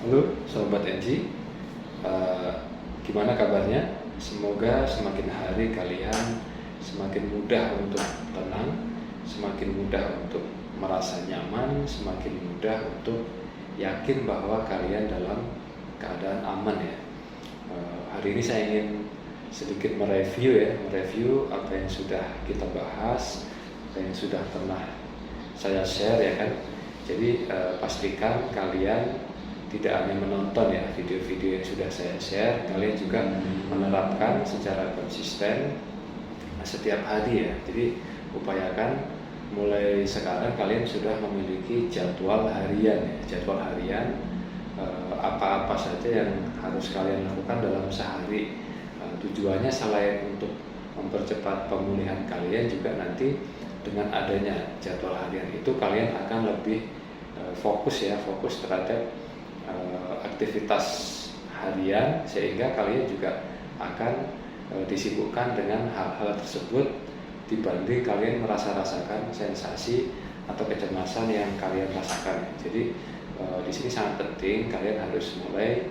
Halo Sobat NG, gimana kabarnya? Semoga semakin hari kalian semakin mudah untuk tenang, semakin mudah untuk merasa nyaman, semakin mudah untuk yakin bahwa kalian dalam keadaan aman ya. Hari ini saya ingin sedikit mereview apa yang sudah kita bahas, apa yang sudah pernah saya share ya kan. Jadi pastikan kalian tidak hanya menonton ya video-video yang sudah saya share, kalian juga menerapkan secara konsisten setiap hari ya. Jadi upayakan mulai sekarang kalian sudah memiliki jadwal harian ya, jadwal harian apa-apa saja yang harus kalian lakukan dalam sehari. Tujuannya selain untuk mempercepat pemulihan kalian, juga nanti dengan adanya jadwal harian itu kalian akan lebih fokus terhadap aktivitas harian, sehingga kalian juga akan disibukkan dengan hal-hal tersebut dibanding kalian rasakan sensasi atau kecemasan yang kalian rasakan. Jadi di sini sangat penting kalian harus mulai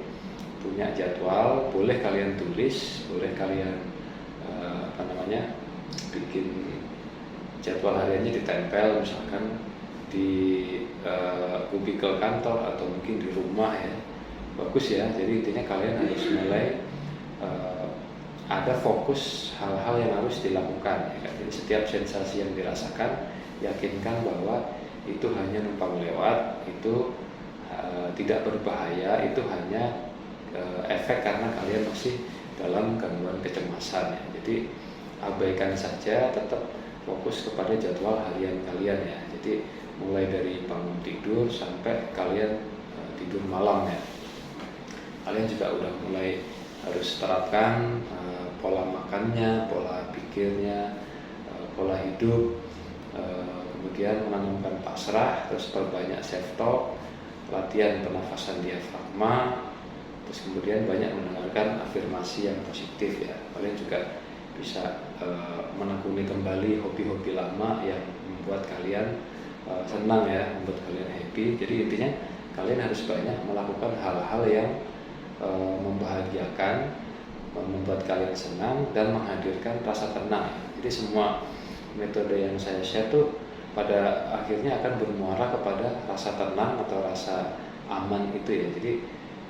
punya jadwal. Boleh kalian tulis, boleh kalian bikin jadwal hariannya ditempel misalkan di kubikel kantor atau mungkin di rumah ya, bagus ya. Jadi intinya kalian harus mulai ada fokus hal-hal yang harus dilakukan ya kan? Jadi setiap sensasi yang dirasakan, yakinkan bahwa itu hanya numpang lewat, itu tidak berbahaya, itu hanya efek karena kalian masih dalam gangguan kecemasan ya. Jadi abaikan saja, tetap fokus kepada jadwal harian kalian ya. Jadi mulai dari bangun tidur sampai kalian tidur malam ya, kalian juga udah mulai harus terapkan pola makannya, pola pikirnya, pola hidup, kemudian menanamkan pasrah, terus perbanyak self talk, latihan pernafasan diafragma, terus kemudian banyak mendengarkan afirmasi yang positif ya. Kalian juga bisa menekuni kembali hobi-hobi lama yang membuat kalian senang ya, membuat kalian happy. Jadi intinya kalian harus banyak melakukan hal-hal yang membahagiakan, membuat kalian senang dan menghadirkan rasa tenang. Jadi semua metode yang saya share tuh pada akhirnya akan bermuara kepada rasa tenang atau rasa aman itu ya. Jadi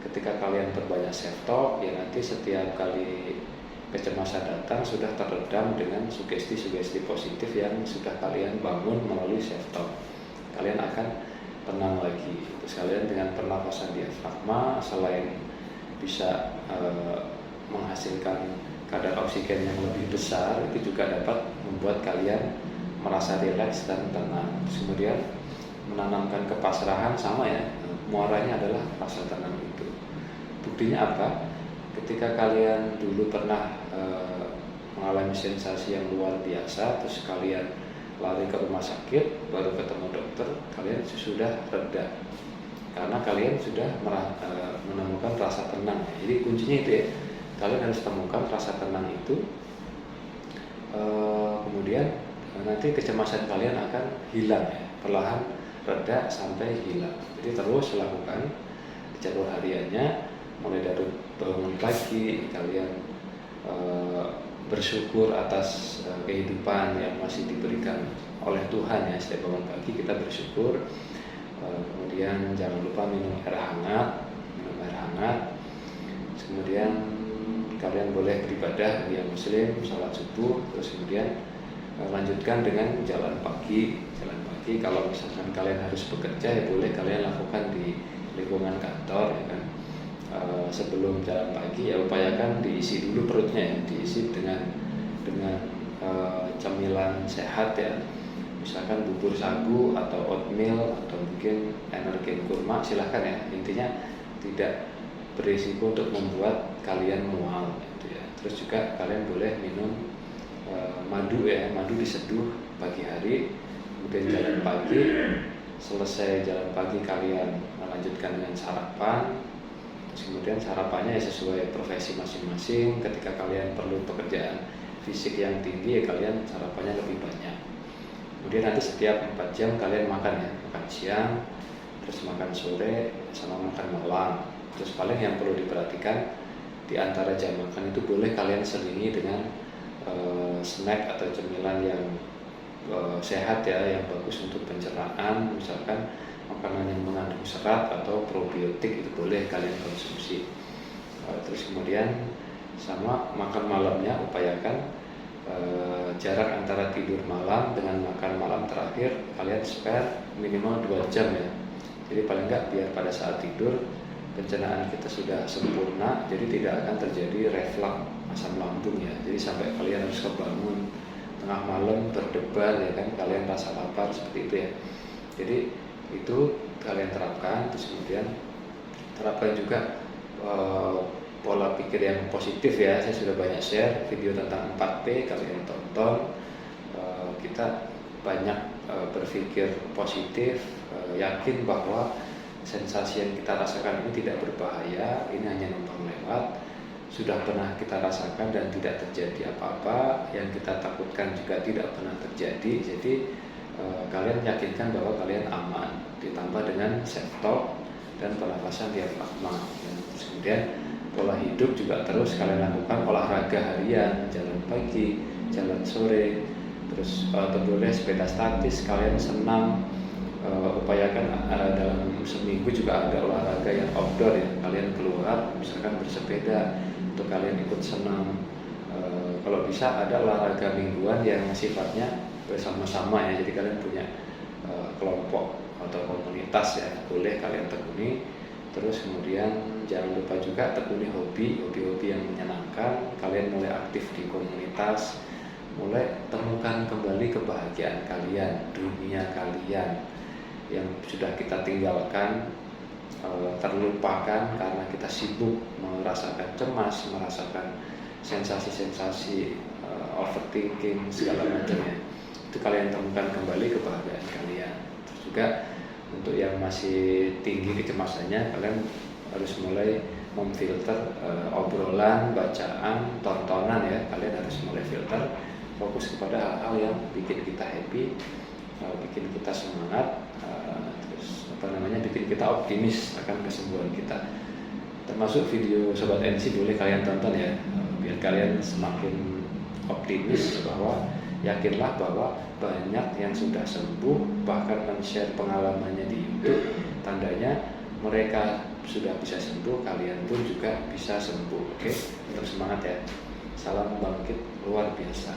ketika kalian berbanyak self talk ya, nanti setiap kali kecemasan datang sudah teredam dengan sugesti-sugesti positif yang sudah kalian bangun melalui self talk. Kalian akan tenang lagi. Terus kalian dengan pernafasan diafragma, selain bisa menghasilkan kadar oksigen yang lebih besar, itu juga dapat membuat kalian merasa rileks dan tenang. Terus kemudian menanamkan kepasrahan, sama ya, muaranya adalah rasa tenang itu. Buktinya apa? Ketika kalian dulu pernah mengalami sensasi yang luar biasa, terus kalian lari ke rumah sakit, baru ketemu dokter, kalian sudah reda karena kalian sudah menemukan rasa tenang. Jadi kuncinya itu ya, kalian harus temukan rasa tenang itu, kemudian nanti kecemasan kalian akan hilang ya, perlahan reda sampai hilang. Jadi terus lakukan jadwal hariannya, mulai dari bangun pagi kalian bersyukur atas kehidupan yang masih diberikan oleh Tuhan ya. Setiap bangun pagi kita bersyukur. Kemudian jangan lupa minum air hangat. Kemudian kalian boleh beribadah yang muslim, salat subuh. Terus kemudian lanjutkan dengan jalan pagi. Kalau misalkan kalian harus bekerja ya boleh kalian lakukan di lingkungan kantor ya kan. Sebelum jalan pagi ya upayakan diisi dulu perutnya ya, diisi dengan cemilan sehat ya, misalkan bubur sagu atau oatmeal atau mungkin energen kurma, silahkan ya. Intinya tidak berisiko untuk membuat kalian mual gitu ya. Terus juga kalian boleh minum madu ya, madu diseduh pagi hari, kemudian jalan pagi. Selesai jalan pagi kalian melanjutkan dengan sarapan. Kemudian sarapannya ya sesuai profesi masing-masing. Ketika kalian perlu pekerjaan fisik yang tinggi ya kalian sarapannya lebih banyak. Kemudian nanti setiap 4 jam kalian makan ya, makan siang, terus makan sore, sama makan malam. Terus paling yang perlu diperhatikan di antara jam makan itu boleh kalian selingi dengan snack atau cemilan yang sehat ya, yang bagus untuk pencernaan, misalkan makanan yang mengandung serat atau probiotik itu boleh kalian konsumsi. Terus kemudian sama makan malamnya, upayakan jarak antara tidur malam dengan makan malam terakhir kalian spare minimal 2 jam ya. Jadi paling enggak biar pada saat tidur pencernaan kita sudah sempurna, jadi tidak akan terjadi reflux asam lambung ya. Jadi sampai kalian harus kebangun tengah malam berdebar ya kan, kalian rasa lapar seperti itu ya. Jadi itu kalian terapkan. Terus kemudian terapkan juga pola pikir yang positif ya. Saya sudah banyak share video tentang 4P, kalian tonton. Kita banyak berpikir positif, yakin bahwa sensasi yang kita rasakan ini tidak berbahaya, ini hanya numpang lewat, sudah pernah kita rasakan dan tidak terjadi apa-apa, yang kita takutkan juga tidak pernah terjadi. Jadi kalian yakinkan bahwa kalian aman, ditambah dengan self talk dan pernafasan diafragma. Terus kemudian pola hidup juga terus kalian lakukan, olahraga harian, jalan pagi, jalan sore, terus boleh sepeda statis, kalian senam. Upayakan dalam seminggu juga ada olahraga yang outdoor ya, kalian keluar misalkan bersepeda untuk kalian ikut senam. Kalau bisa ada olahraga mingguan yang sifatnya bersama-sama ya, jadi kalian punya kelompok atau komunitas ya, boleh kalian tekuni. Terus kemudian jangan lupa juga tekuni hobi-hobi yang menyenangkan, kalian mulai aktif di komunitas, mulai temukan kembali kebahagiaan kalian, dunia kalian yang sudah kita tinggalkan, terlupakan karena kita sibuk merasakan cemas, merasakan sensasi-sensasi, overthinking segala macamnya. Itu kalian temukan kembali kebahagiaan kalian. Terus juga untuk yang masih tinggi kecemasannya, kalian harus mulai memfilter obrolan, bacaan, tontonan ya. Kalian harus mulai filter, fokus kepada hal-hal yang bikin kita happy, bikin kita semangat, terus bikin kita optimis akan kesembuhan kita. Termasuk video Sobat NC boleh kalian tonton ya, biar kalian semakin optimis bahwa yakinlah bahwa banyak yang sudah sembuh, bahkan men-share pengalamannya di YouTube, tandanya mereka sudah bisa sembuh, kalian pun juga bisa sembuh. Oke, terus semangat ya. Salam bangkit luar biasa.